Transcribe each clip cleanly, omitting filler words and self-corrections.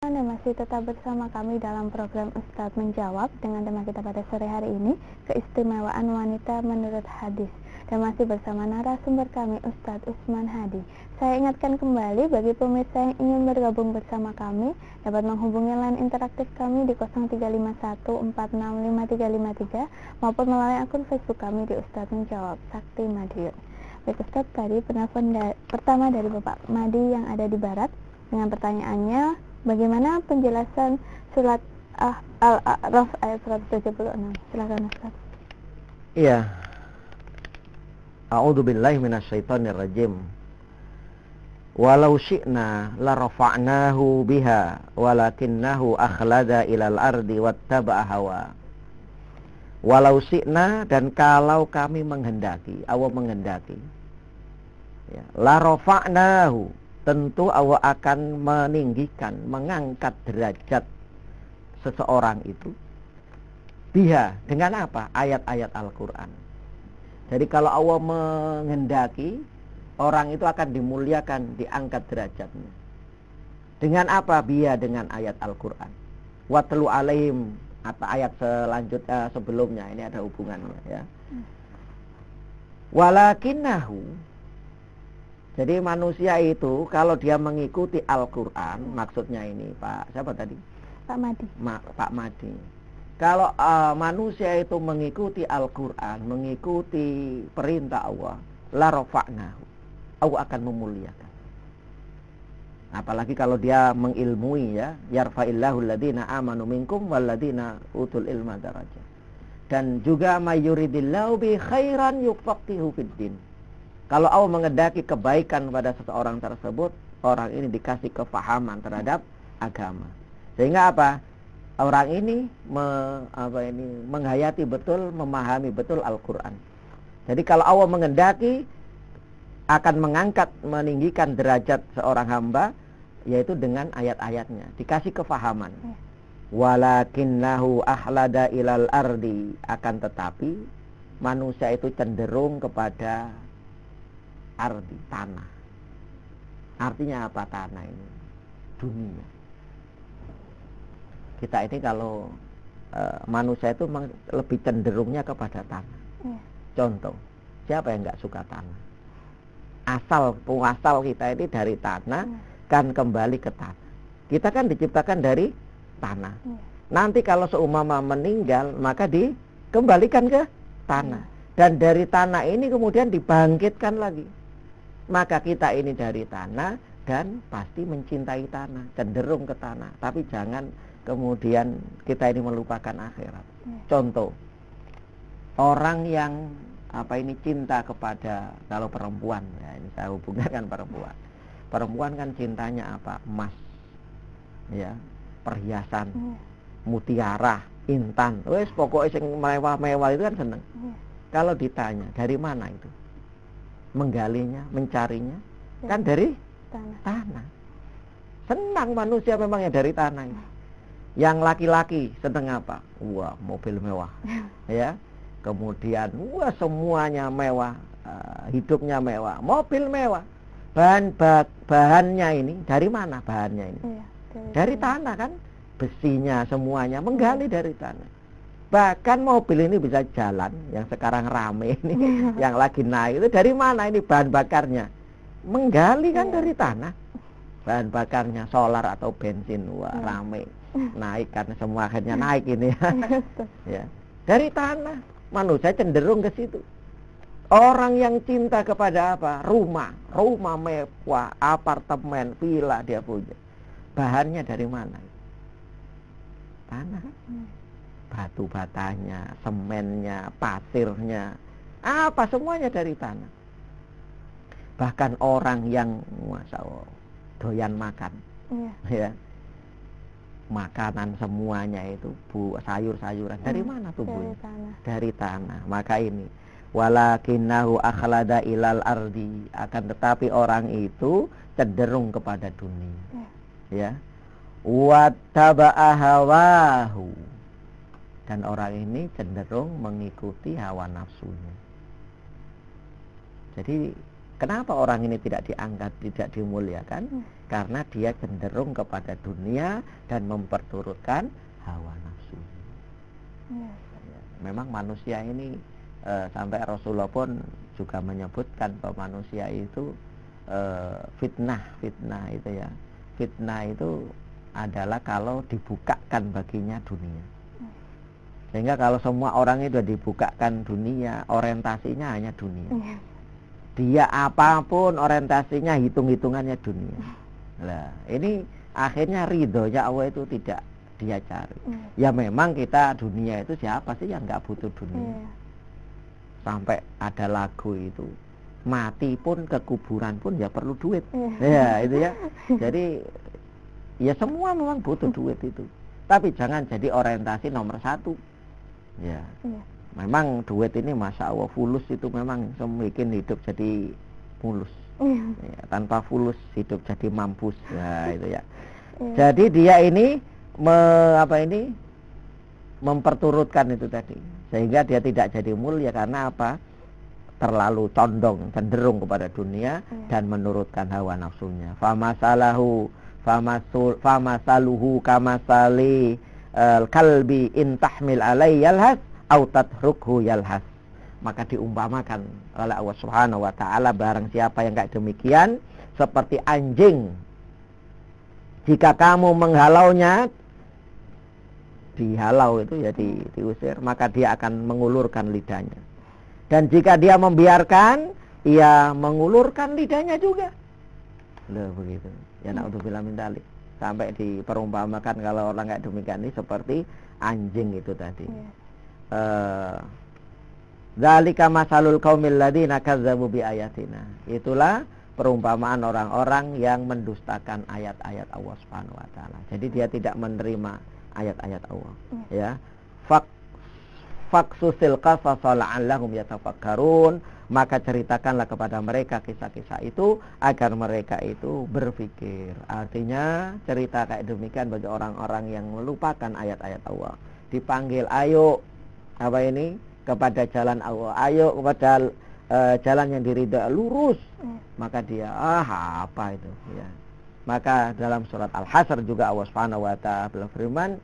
Anda masih tetap bersama kami dalam program Ustadz Menjawab dengan tema kita pada sore hari ini, keistimewaan wanita menurut hadis. Dan masih bersama narasumber kami Ustadz Usman Hadi. Saya ingatkan kembali bagi pemirsa yang ingin bergabung bersama kami dapat menghubungi line interaktif kami di 0351465353 maupun melalui akun Facebook kami di Ustadz Menjawab Sakti Madiun. Baik Ustadz, tadi penelpon pertama dari Bapak Madi yang ada di Barat dengan pertanyaannya, bagaimana penjelasan surat Al-A'raf ayat 176? Silakan Ustaz. Iya. A'udzubillahi minasyaitonirrajim. Walau syi'na la rafa'nahu biha walakinnahu akhlada ilal ardi wattaba'a hawa. Walau syi'na, dan kalau kami menghendaki, Allah menghendaki, ya, la rafa'nahu, tentu Allah akan meninggikan, mengangkat derajat seseorang itu biha, dengan apa? Ayat-ayat Al-Quran. Jadi kalau Allah menghendaki, orang itu akan dimuliakan, diangkat derajatnya. Dengan apa? Biha, dengan ayat Al-Quran. Watlu alaihim, apa ayat selanjutnya sebelumnya, ini ada hubungannya ya. Walakinnahu, jadi manusia itu kalau dia mengikuti Al-Quran, maksudnya ini Pak, siapa tadi? Pak Madi. Pak Madi. Kalau manusia itu mengikuti Al-Quran, mengikuti perintah Allah, la rafa'nahu, Allah akan memuliakan. Apalagi kalau dia mengilmui, ya, yarfa'illahu alladhina amanu minkum walladhina utul ilma darajat. Dan juga mayuridillahu bi khairan yufaqihu fiddin. Kalau Allah menghendaki kebaikan pada seseorang tersebut, orang ini dikasih kefahaman terhadap agama. Sehingga apa? Orang ini menghayati betul, memahami betul Al-Quran. Jadi kalau Allah menghendaki, akan mengangkat, meninggikan derajat seorang hamba, yaitu dengan ayat-ayatnya, dikasih kefahaman. Walakinnahu ahlada ilal ardi, akan tetapi manusia itu cenderung kepada ardi, tanah. Artinya apa tanah ini? Dunia. Kita ini kalau manusia itu lebih cenderungnya kepada tanah. Contoh, siapa yang nggak suka tanah? Muasal kita ini dari tanah, kan kembali ke tanah. Kita kan diciptakan dari tanah. Nanti kalau seumpama meninggal, maka dikembalikan ke tanah. Dan dari tanah ini kemudian dibangkitkan lagi. Maka kita ini dari tanah dan pasti mencintai tanah, cenderung ke tanah. Tapi jangan kemudian kita ini melupakan akhirat. Contoh, orang yang cinta kepada, kalau perempuan, ya ini saya hubungkan perempuan. Perempuan kan cintanya apa? Emas, ya, perhiasan, mutiara, intan. Wes pokoknya yang mewah-mewah itu kan seneng. Kalau ditanya dari mana itu? Menggalinya, mencarinya, kan dari tanah. Senang manusia memangnya dari tanah itu. Yang laki-laki seneng apa? Wah, mobil mewah, ya. Kemudian, wah, semuanya mewah, hidupnya mewah, mobil mewah. Bahannya ini dari mana bahannya ini? Dari tanah kan, besinya semuanya menggali dari tanah. Bahkan mobil ini bisa jalan, yang sekarang rame ini, yang lagi naik itu dari mana ini bahan bakarnya? Menggali kan dari tanah. Bahan bakarnya solar atau bensin, wah rame, naik karena semua akhirnya naik ini. Ya, dari tanah. Manusia cenderung ke situ. Orang yang cinta kepada apa? Rumah mewah, apartemen, villa dia punya. Bahannya dari mana? Tanah. Batu batanya, semennya, pasirnya, apa semuanya dari tanah. Bahkan orang yang masya Allah doyan makan, ya, makanan semuanya itu sayur-sayuran dari mana tubuhnya? Dari tanah. Maka ini walakinnahu akhlada ilal ardi, akan tetapi orang itu cenderung kepada dunia, ya, wattaba'a hawahu, dan orang ini cenderung mengikuti hawa nafsunya. Jadi Kenapa orang ini tidak diangkat, tidak dimuliakan? Karena dia cenderung kepada dunia dan memperturutkan hawa nafsu. Memang manusia ini sampai Rasulullah pun juga menyebutkan bahwa manusia itu fitnah itu ya. Fitnah itu adalah kalau dibukakan baginya dunia. Sehingga kalau semua orang itu dibukakan dunia, orientasinya hanya dunia. Dia apapun orientasinya, hitung-hitungannya dunia. Nah, ini akhirnya ridhonya Allah itu tidak dia cari. Ya memang kita dunia itu siapa sih yang nggak butuh dunia? Sampai ada lagu itu, mati pun ke kuburan pun ya perlu duit. Ya itu ya. Jadi ya semua memang butuh duit itu. Tapi jangan jadi orientasi nomor satu. Ya. Memang duit ini masya Allah fulus itu memang bikin hidup jadi mulus. Ya, tanpa fulus hidup jadi mampus. Ya itu ya. Jadi dia ini memperturutkan itu tadi, sehingga dia tidak jadi mulia karena apa? Terlalu condong, cenderung kepada dunia dan menurutkan hawa nafsunya. Famasaluhu kamasali kalbi intahmil alai yalhas au tatrukhu yalhas. Maka diumpamakan oleh Allah Subhanahu wa taala barang siapa yang kayak demikian seperti anjing. Jika kamu menghalaunya, dihalau itu ya diusir, maka dia akan mengulurkan lidahnya. Dan jika dia membiarkan, ia mengulurkan lidahnya juga. Loh begitu. Ya na'udzubillah min dzalik. Sampai diperumpamakan kalau orang kayak demikian ini seperti anjing itu tadi. Dzalika masalul qaumil ladzina kazzabu bi ayatina. Itulah perumpamaan orang-orang yang mendustakan ayat-ayat Allah Subhanahu wa taala. Jadi dia tidak menerima ayat-ayat Allah. Ya. Faqsusil qasasa la'allahum yatafakkarun. Maka ceritakanlah kepada mereka kisah-kisah itu agar mereka itu berpikir. Artinya cerita kayak demikian bagi orang-orang yang melupakan ayat-ayat Allah. Dipanggil ayo kepada jalan Allah, ayo kepada jalan yang diridha, lurus. Maka dia apa itu ya. Maka dalam surat Al-Hasr juga Allah Subhanahu wa taala berfirman,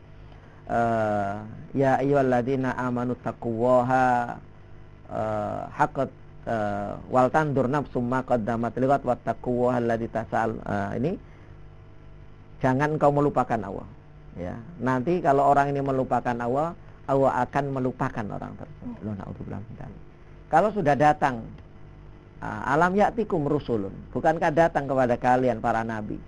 ya ayyuhalladzina amanu taqullaha haqqa wal tandur nafsum ma qaddamat liwat wattaqullaha alladzi tasal. Ini jangan engkau melupakan Allah ya. Nanti kalau orang ini melupakan Allah, Allah akan melupakan orang tersebut. Kalau sudah datang alam ya'tikum rusulun, bukankah datang kepada kalian para nabi,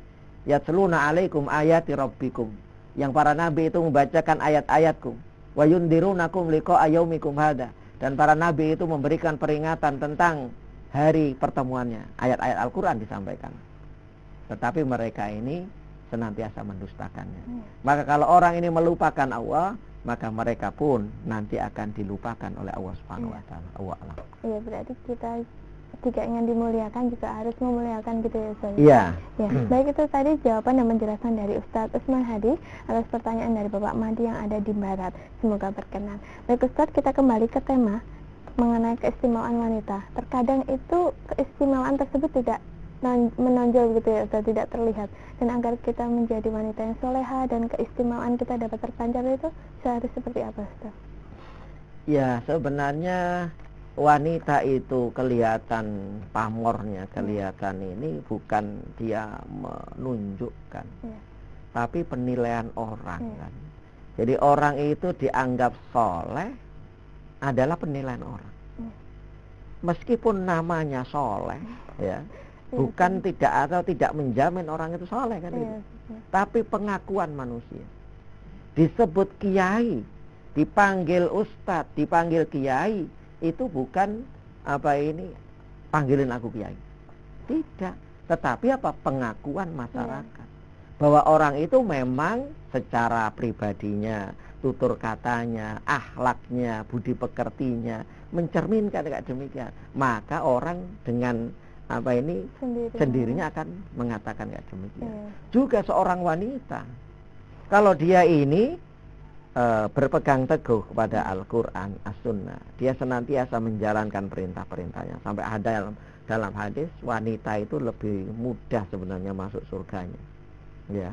yatluna alaikum ayati rabbikum, yang para nabi itu membacakan ayat-ayatku, wa yundirunakum liqa'a yaumikum hada, dan para nabi itu memberikan peringatan tentang hari pertemuannya. Ayat-ayat Al-Quran disampaikan, tetapi mereka ini senantiasa mendustakannya. Maka kalau orang ini melupakan Allah, maka mereka pun nanti akan dilupakan oleh Allah Subhanahu wa taala. Iya, berarti kita jika ingin dimuliakan juga harus memuliakan gitu ya Ustaz. Iya. Ya, baik, itu tadi jawaban dan penjelasan dari Ustaz Usman Hadi atas pertanyaan dari Bapak Mahdi yang ada di Barat. Semoga berkenan. Baik Ustaz, kita kembali ke tema mengenai keistimewaan wanita. Terkadang itu keistimewaan tersebut tidak menonjol gitu ya Ustaz, tidak terlihat. Dan agar kita menjadi wanita yang soleha dan keistimewaan kita dapat terpancar itu seharusnya seperti apa Ustaz? Ya, sebenarnya wanita itu kelihatan pamornya, kelihatan ini bukan dia menunjukkan, tapi penilaian orang kan. Jadi orang itu dianggap soleh adalah penilaian orang. Meskipun namanya soleh, ya, bukan tidak menjamin orang itu soleh kan, tapi pengakuan manusia. Disebut kiai, dipanggil ustadz, dipanggil kiai, itu bukan panggilin aku kiai, tidak, tetapi pengakuan masyarakat bahwa orang itu memang secara pribadinya, tutur katanya, akhlaknya, budi pekertinya mencerminkan kayak demikian. Maka orang dengan sendirinya akan mengatakan kayak demikian. Juga seorang wanita, kalau dia ini berpegang teguh kepada Al-Quran, As-Sunnah, dia senantiasa menjalankan perintah-perintahnya, sampai ada dalam hadis wanita itu lebih mudah sebenarnya masuk surganya, ya.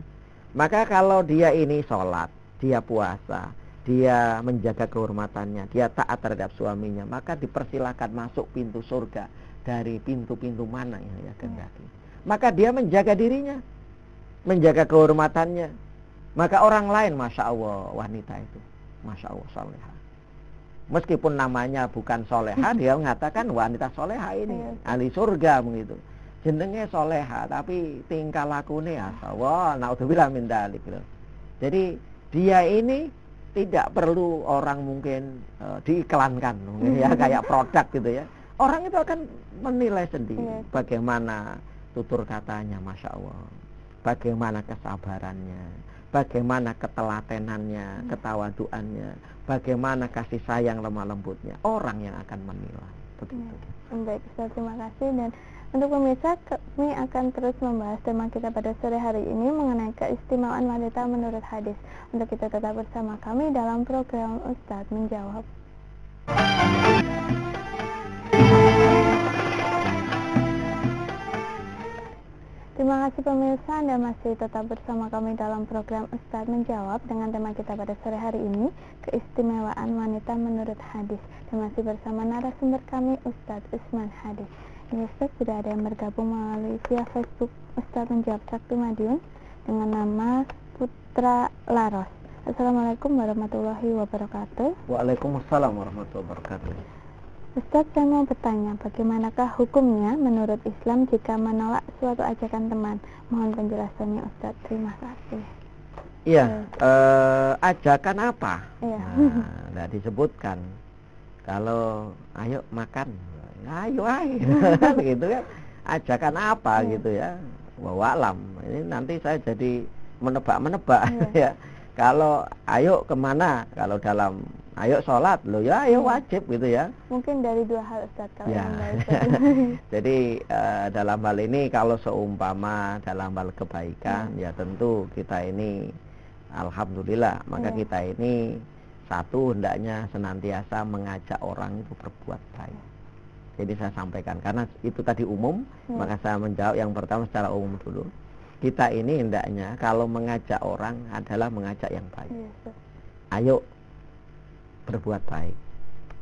Maka kalau dia ini sholat, dia puasa, dia menjaga kehormatannya, dia taat terhadap suaminya, maka dipersilakan masuk pintu surga dari pintu-pintu mana yang dia kehendaki. Maka dia menjaga dirinya, menjaga kehormatannya. Maka orang lain, Masya Allah, wanita itu, Masya Allah, soleha. Meskipun namanya bukan soleha, dia mengatakan wanita soleha ini, ahli surga begitu. Jenenge soleha, tapi tingkah lakunya, wah, naudzubillah min dzalik. Jadi dia ini tidak perlu orang mungkin diiklankan, mungkin ya kayak produk gitu ya. Orang itu akan menilai sendiri bagaimana tutur katanya, Masya Allah, bagaimana kesabarannya, bagaimana ketelatenannya, ketawaduannya, bagaimana kasih sayang lemah lembutnya. Orang yang akan menilai. Begitu. Baik, Ustaz, terima kasih. Dan untuk pemirsa, kami akan terus membahas tema kita pada sore hari ini mengenai keistimewaan wanita menurut hadis. Untuk itu tetap bersama kami dalam program Ustaz Menjawab. Terima kasih pemirsa, Anda masih tetap bersama kami dalam program Ustaz Menjawab dengan tema kita pada sore hari ini, keistimewaan wanita menurut hadis. Dan masih bersama narasumber kami, Ustaz Usman Hadi. Ini Ustaz, sudah ada yang bergabung melalui via Facebook Ustaz Menjawab Sakti Madiun dengan nama Putra Laros. Assalamualaikum warahmatullahi wabarakatuh. Waalaikumsalam warahmatullahi wabarakatuh. Ustaz, saya mau bertanya, bagaimanakah hukumnya menurut Islam jika menolak suatu ajakan teman? Mohon penjelasannya, Ustaz. Terima kasih. Iya, ajakan apa? Iya. Nah, disebutkan. Kalau ayo makan, ayo kan gitu kan. Ajakan apa gitu ya? Wawalam. Ini nanti saya jadi menebak-menebak ya. Kalau ayo kemana? Kalau dalam ayo sholat, lo ya ayo wajib gitu ya. Mungkin dari dua hal, Ustaz, kalau ya. yang baik. Jadi dalam hal ini kalau seumpama dalam hal kebaikan, ya tentu kita ini alhamdulillah, maka kita ini satu hendaknya senantiasa mengajak orang itu berbuat baik. Jadi saya sampaikan karena itu tadi umum, maka saya menjawab yang pertama secara umum dulu. Kita ini hendaknya kalau mengajak orang adalah mengajak yang baik. Ayo berbuat baik,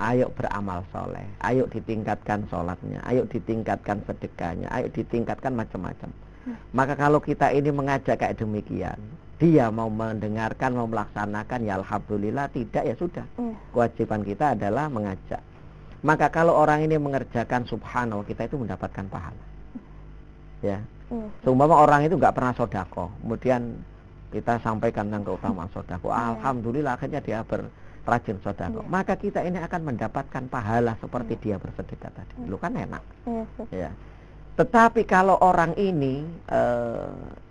ayo beramal soleh, ayo ditingkatkan sholatnya, ayo ditingkatkan sedekahnya, ayo ditingkatkan macam-macam. Maka kalau kita ini mengajak kayak demikian, dia mau mendengarkan, mau melaksanakan, ya alhamdulillah. Tidak, ya sudah. Kewajiban kita adalah mengajak. Maka kalau orang ini mengerjakan, subhanallah, kita itu mendapatkan pahala. Ya, seumpama orang itu nggak pernah sodako, kemudian kita sampaikan tentang keutamaan sodako, alhamdulillah akhirnya dia rajin sodako, maka kita ini akan mendapatkan pahala seperti dia bersedekah tadi. Lu kan enak. Ya. Tetapi kalau orang ini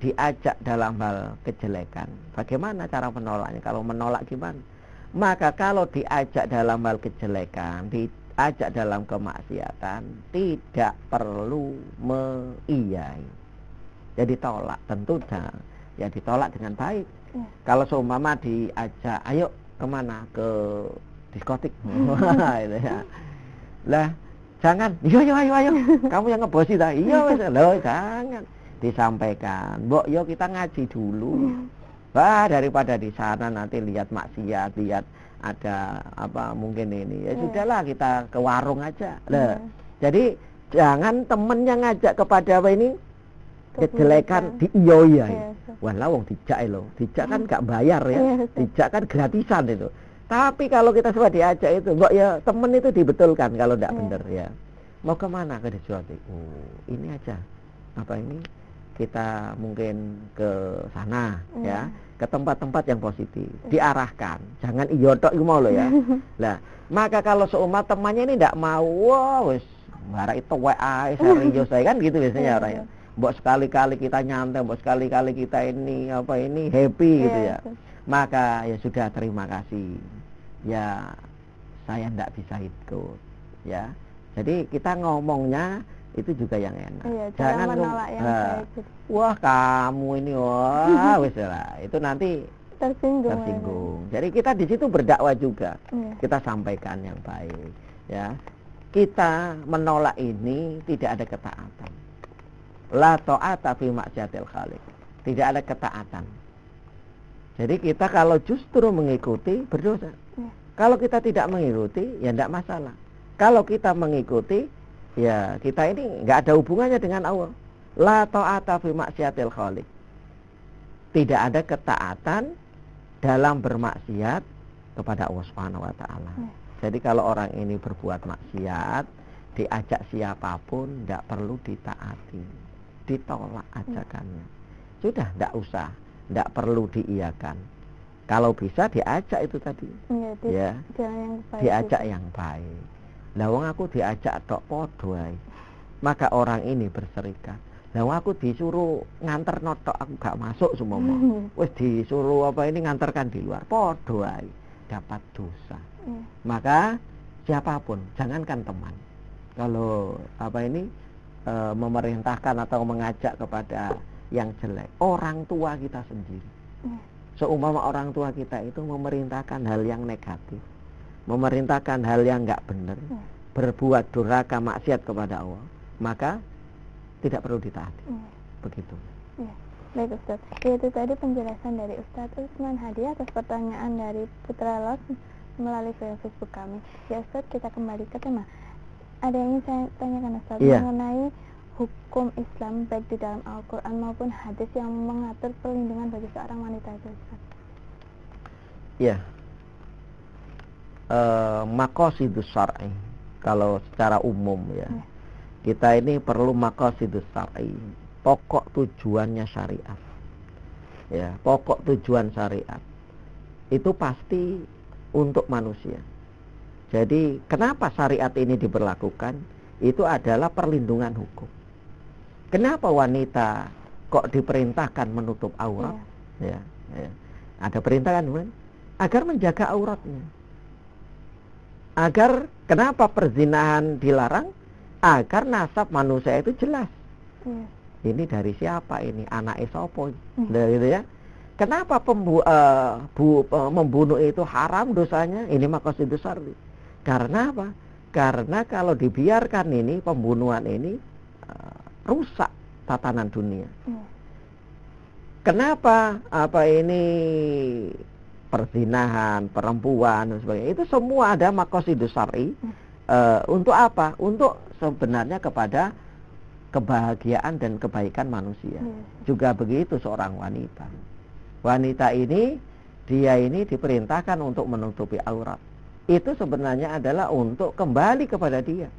diajak dalam hal kejelekan, bagaimana cara menolaknya? Kalau menolak gimana? Maka kalau diajak dalam hal kejelekan, diajak dalam kemaksiatan, tidak perlu meiyai. Jadi tolak, tentu ya ditolak dengan baik. Kalau seumpama diajak, ayo kemana? Ke diskotik. Itu ya. Lah, jangan. Ayo. Kamu yang ngebosi dah. Iya, loh, jangan. Disampaikan, "Mbok, yo kita ngaji dulu." Wah, daripada di sana nanti lihat maksiat, lihat ada apa mungkin ini. Ya sudahlah, kita ke warung aja. Lah. Jadi jangan temen yang ngajak kepada apa ini kejelekan di iya. Walah wong dijak lho. Dijak kan gak bayar ya. Dijak kan gratisan itu. Tapi kalau kita sudah diajak itu, mbok ya temen itu dibetulkan kalau tidak benar ya. Mau kemana ke diskotik? Oh, ini aja. Apa ini? Kita mungkin ke sana ya, ke tempat-tempat yang positif, diarahkan. Jangan iyo tok iku mau lo ya. Lah, maka kalau seumat temannya ini tidak mau, wah wis bara itu wae serius saya kan gitu biasanya orang ya. Mbok sekali-kali kita nyantai, mbok sekali-kali kita ini apa ini happy gitu ya. Maka ya sudah, terima kasih. Ya saya tidak bisa ikut ya. Jadi kita ngomongnya itu juga yang enak. Jangan menolak yang baik. Wah kamu ini wah wis lah. Itu nanti tersinggung. Jadi kita di situ berdakwah juga. Kita sampaikan yang baik, ya. Kita menolak ini tidak ada ketaatan. La ta'ata fi maksiatil khaliq. Tidak ada ketaatan. Jadi kita kalau justru mengikuti berdosa. Kalau kita tidak mengikuti ya tidak masalah. Kalau kita mengikuti ya kita ini nggak ada hubungannya dengan Allah. La ta'ata fi maksiatil khaliq. Tidak ada ketaatan dalam bermaksiat kepada Allah Subhanahu wa taala. Jadi kalau orang ini berbuat maksiat, diajak siapapun tidak perlu ditaati. Ditolak ajakannya. Sudah tidak usah, tidak perlu diiyakan. Kalau bisa diajak itu tadi. Ya. Diajak yang baik. Lah wong aku diajak tok podo ae. Maka orang ini berserikat. Lah aku disuruh nganter notok aku gak masuk semono. Wis disuruh apa ini nganterkan di luar. Podo ae dapat dosa. Maka siapapun, jangankan teman. Kalau apa ini memerintahkan atau mengajak kepada yang jelek, orang tua kita sendiri. Seumpama orang tua kita itu memerintahkan hal yang negatif, memerintahkan hal yang enggak benar, berbuat durhaka maksiat kepada Allah, maka tidak perlu ditaati. Begitu. Baik Ustaz, itu tadi penjelasan dari Ustaz Usman Hadi atas pertanyaan dari Putra Los melalui Facebook kami. Ya Ustaz, kita kembali ke tema. Ada yang ingin saya tanyakan Ustaz mengenai hukum Islam baik di dalam Al-Quran maupun hadis yang mengatur perlindungan bagi seorang wanita itu Ustaz. Iya. Maqasidus syar'i kalau secara umum ya. Kita ini perlu maqasidus syar'i, pokok tujuannya syariat. Ya, pokok tujuan syariat itu pasti untuk manusia. Jadi, kenapa syariat ini diberlakukan? Itu adalah perlindungan hukum. Kenapa wanita kok diperintahkan menutup aurat? Ya. Ada perintah kan, agar menjaga auratnya. Agar kenapa perzinahan dilarang? Agar nasab manusia itu jelas. Ini dari siapa ini? Anak sapa? Gitu ya. Kenapa membunuh itu haram dosanya? Ini maqasidus syar'i. Karena apa? Karena kalau dibiarkan ini pembunuhan ini rusak tatanan dunia. Kenapa apa ini perzinahan, perempuan dan sebagainya? Itu semua ada maqasidus syar'i. Untuk apa? Untuk sebenarnya kepada kebahagiaan dan kebaikan manusia. Juga begitu seorang wanita. Wanita ini, dia ini diperintahkan untuk menutupi aurat. Itu sebenarnya adalah untuk kembali kepada dia.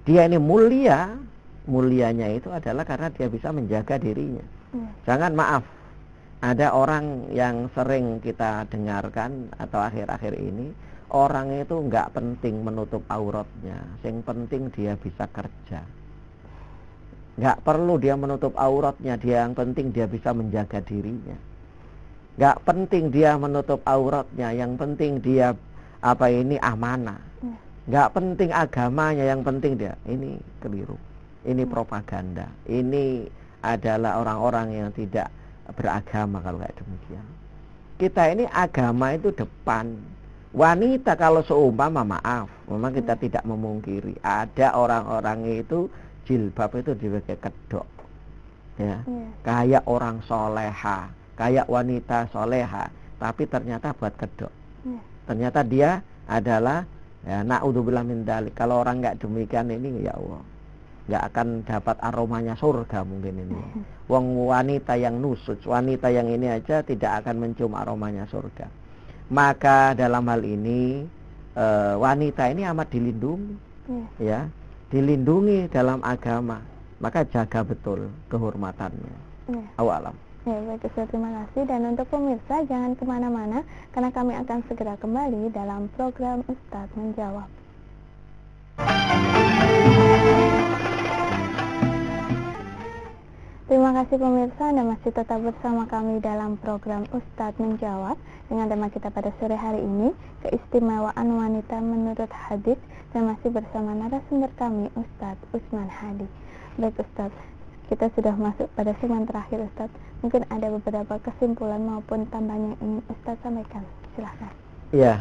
Dia ini mulia, mulianya itu adalah karena dia bisa menjaga dirinya. Jangan maaf, ada orang yang sering kita dengarkan atau akhir-akhir ini, orang itu nggak penting menutup auratnya, yang penting dia bisa kerja. Nggak perlu dia menutup auratnya, dia yang penting dia bisa menjaga dirinya. Nggak penting dia menutup auratnya, yang penting dia apa ini amanah. Nggak penting agamanya, yang penting dia. Ini keliru. Ini propaganda. Ini adalah orang-orang yang tidak beragama kalau kayak demikian. Kita ini agama itu depan. Wanita kalau seumpama maaf, memang kita tidak memungkiri ada orang-orang itu jilbab itu dipakai kedok, ya, kayak orang soleha, kayak wanita soleha, tapi ternyata buat kedok. Ternyata dia adalah ya, na'udzubillah min dzalik. Kalau orang nggak demikian ini ya Allah, nggak akan dapat aromanya surga mungkin ini. Wong wanita yang nusuk, wanita yang ini aja tidak akan mencium aromanya surga. Maka dalam hal ini wanita ini amat dilindungi, ya, dilindungi dalam agama. Maka jaga betul kehormatannya. Awalam. Ya, baik Ustaz, terima kasih. Dan untuk pemirsa jangan kemana-mana karena kami akan segera kembali dalam program Ustaz Menjawab. Terima kasih pemirsa, Anda masih tetap bersama kami dalam program Ustadz Menjawab dengan tema kita pada sore hari ini, keistimewaan wanita menurut hadis, dan masih bersama narasumber kami Ustadz Usman Hadi. Baik Ustadz, kita sudah masuk pada segmen terakhir Ustadz. Mungkin ada beberapa kesimpulan maupun tambahan yang ingin Ustadz sampaikan. Silahkan. Ya,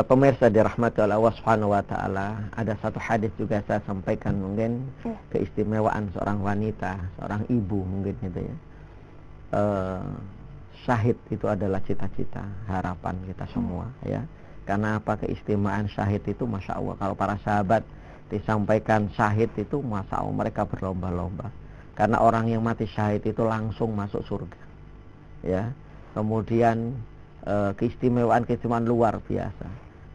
pemirsa dirahmati oleh Allah Subhanahu wa taala, ada satu hadis juga saya sampaikan mungkin keistimewaan seorang wanita, seorang ibu mungkin gitu ya. Syahid itu adalah cita-cita, harapan kita semua ya. Karena apa, keistimewaan syahid itu Masya Allah, kalau para sahabat disampaikan syahid itu Masya Allah mereka berlomba-lomba. Karena orang yang mati syahid itu langsung masuk surga ya. Kemudian keistimewaan luar biasa.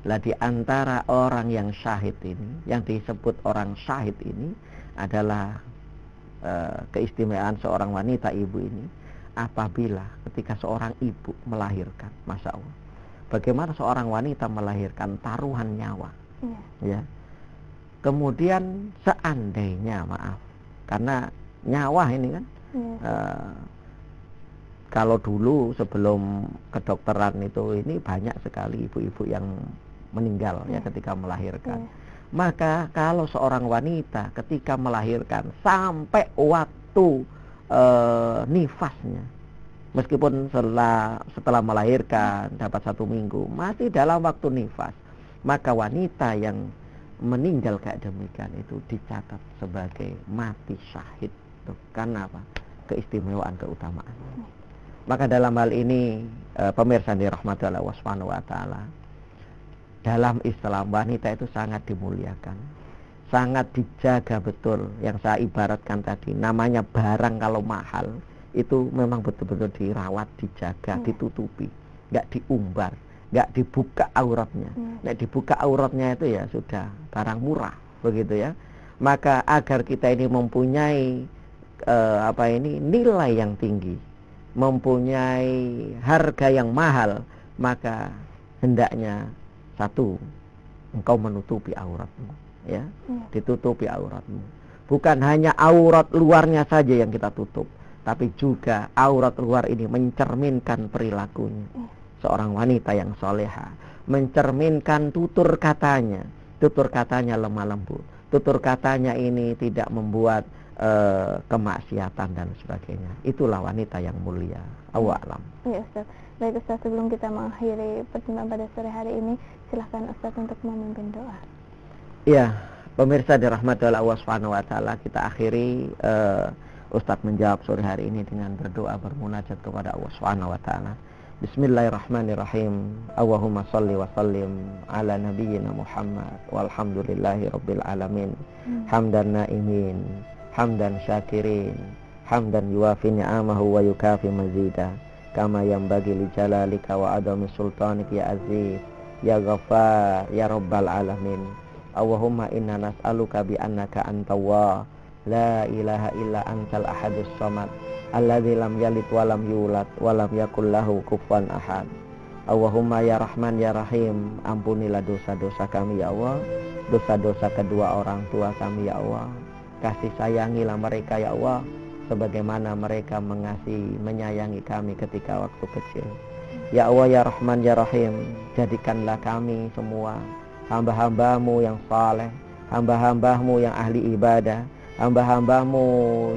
Lah di antara orang yang syahid ini, yang disebut orang syahid ini adalah keistimewaan seorang wanita ibu ini, apabila ketika seorang ibu melahirkan, Masya Allah, bagaimana seorang wanita melahirkan taruhan nyawa ya. Kemudian seandainya, maaf, karena nyawa ini kan kalau dulu sebelum kedokteran itu ini banyak sekali ibu-ibu yang meninggal ya ketika melahirkan. Maka kalau seorang wanita ketika melahirkan sampai waktu nifasnya, meskipun setelah melahirkan dapat 1 minggu, masih dalam waktu nifas, maka wanita yang meninggal kayak demikian itu dicatat sebagai mati syahid. Karena apa? Keistimewaan, keutamaan. Maka dalam hal ini pemirsa dirahmati oleh Allah Subhanahu wa taala, dalam Islam wanita itu sangat dimuliakan, sangat dijaga betul. Yang saya ibaratkan tadi, namanya barang kalau mahal itu memang betul-betul dirawat, dijaga, ditutupi, nggak diumbar, nggak dibuka auratnya. Nggak dibuka auratnya itu ya sudah barang murah begitu ya. Maka agar kita ini mempunyai nilai yang tinggi, mempunyai harga yang mahal, maka hendaknya satu, engkau menutupi auratmu ya. Ditutupi auratmu. Bukan hanya aurat luarnya saja yang kita tutup, tapi juga aurat luar ini mencerminkan perilakunya seorang wanita yang soleha, mencerminkan tutur katanya. Tutur katanya lemah lembut, tutur katanya ini tidak membuat kemaksiatan dan sebagainya. Itulah wanita yang mulia. Allahu a'lam. Iya Ustaz. Baik Ustaz, sebelum kita mengakhiri perjumpaan pada sore hari ini, silahkan Ustaz untuk memimpin doa. Iya, pemirsa dirahmati oleh Allah Subhanahu wa taala, kita akhiri Ustaz menjawab sore hari ini dengan berdoa, bermunajat kepada Allah Subhanahu wa taala. Bismillahirrahmanirrahim. Allahumma shalli wa sallim ala nabiyyina Muhammad walhamdulillahi rabbil alamin. Hamdan na'imin, hamdan syakirin, hamdan yuwafi ni'amahu wa yukafi mazidah, kama yanbaghi li jalalika wa adami sultanik ya aziz ya ghaffar ya rabbal alamin. Allahumma inna nas'aluka bi annaka antawah la ilaha illa antal ahadus samad alladzi lam yalid wa lam yulad wa lam yakul lahu kufuwan ahad. Allahumma ya Rahman ya Rahim, ampunilah dosa-dosa kami ya Allah, dosa-dosa kedua orang tua kami ya Allah. Kasih sayangilah mereka ya Allah, sebagaimana mereka mengasihi, menyayangi kami ketika waktu kecil. Ya Allah ya Rahman ya Rahim, jadikanlah kami semua hamba-hambamu yang saleh, hamba-hambamu yang ahli ibadah, hamba-hambamu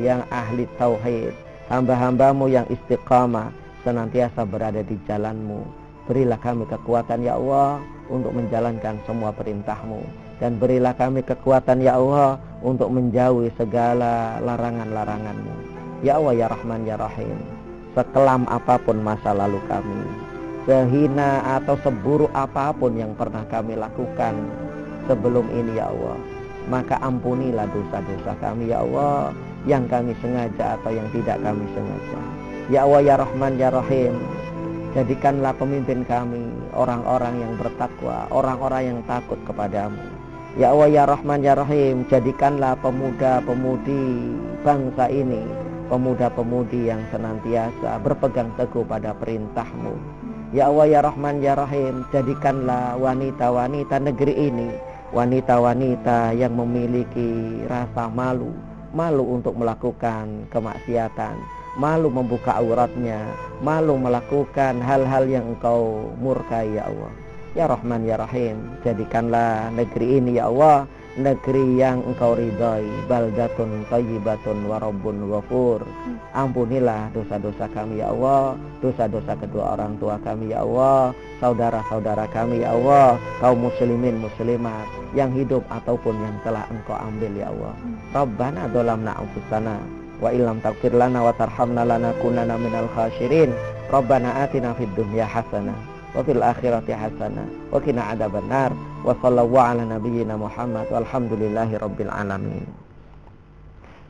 yang ahli tauhid, hamba-hambamu yang istiqamah, senantiasa berada di jalanmu. Berilah kami kekuatan ya Allah untuk menjalankan semua perintahmu, dan berilah kami kekuatan ya Allah untuk menjauhi segala larangan-laranganmu. Ya Allah ya Rahman ya Rahim, sekelam apapun masa lalu kami, sehina atau seburuk apapun yang pernah kami lakukan sebelum ini ya Allah, maka ampunilah dosa-dosa kami ya Allah, yang kami sengaja atau yang tidak kami sengaja. Ya Allah ya Rahman ya Rahim, jadikanlah pemimpin kami orang-orang yang bertakwa, orang-orang yang takut kepadamu. Ya Allah ya Rahman ya Rahim, jadikanlah pemuda-pemudi bangsa ini pemuda-pemudi yang senantiasa berpegang teguh pada perintahmu. Ya Allah ya Rahman ya Rahim, jadikanlah wanita-wanita negeri ini wanita-wanita yang memiliki rasa malu untuk melakukan kemaksiatan, malu membuka auratnya, malu melakukan hal-hal yang engkau murkai ya Allah. Ya Rahman ya Rahim, jadikanlah negeri ini ya Allah negeri yang Engkau ridhai, baldatun thayyibatun wa rabbun ghafur. Ampunilah dosa-dosa kami ya Allah, dosa-dosa kedua orang tua kami ya Allah, saudara-saudara kami ya Allah, kaum muslimin muslimat yang hidup ataupun yang telah Engkau ambil ya Allah. Rabbana dzalamna anfusana wa illam taghfir lana wa tarhamna lanakunanna minal khasirin. Rabbana atina fid dunya hasanah wa fil akhirati hasanah wa qina adzabannar. Wa sallallahu ala nabiyyina Muhammad walhamdulillahi rabbil alamin.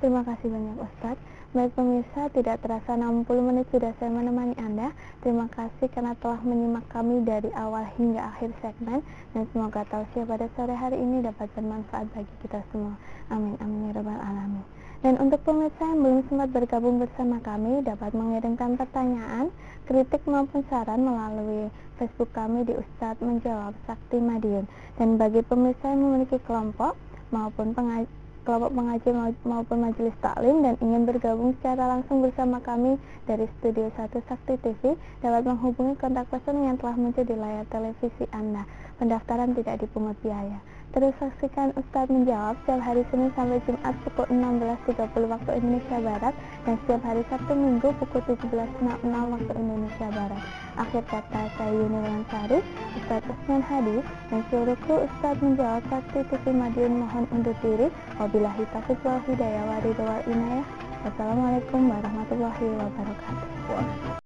Terima kasih banyak Ustadz. Baik pemirsa, tidak terasa 60 menit sudah saya menemani Anda. Terima kasih karena telah menyimak kami dari awal hingga akhir segmen, dan semoga tausiah pada sore hari ini dapat bermanfaat bagi kita semua. Amin amin ya rabbal alamin. Dan untuk pemirsa yang belum sempat bergabung bersama kami, dapat mengirimkan pertanyaan, kritik maupun saran melalui Facebook kami di Ustadz Menjawab Sakti Madiun. Dan bagi pemirsa yang memiliki kelompok maupun kelompok pengaji maupun majelis taklim dan ingin bergabung secara langsung bersama kami dari Studio 1 Sakti TV, dapat menghubungi kontak person yang telah muncul di layar televisi Anda. Pendaftaran tidak dipungut biaya. Terus saksikan Ustadz Menjawab setiap hari Senin sampai Jumat pukul 16.30 waktu Indonesia Barat, dan setiap hari Sabtu Minggu pukul 17.00 waktu Indonesia Barat. Akhir kata, saya Yuni Walansari, Ustadz Usman Hadi, dan seluruh kru Ustadz Menjawab Sakti TV Madiun mohon undur diri. Wabillahi taufiq wal hidayah wa ridha wal inayah. Wassalamualaikum warahmatullahi wabarakatuh.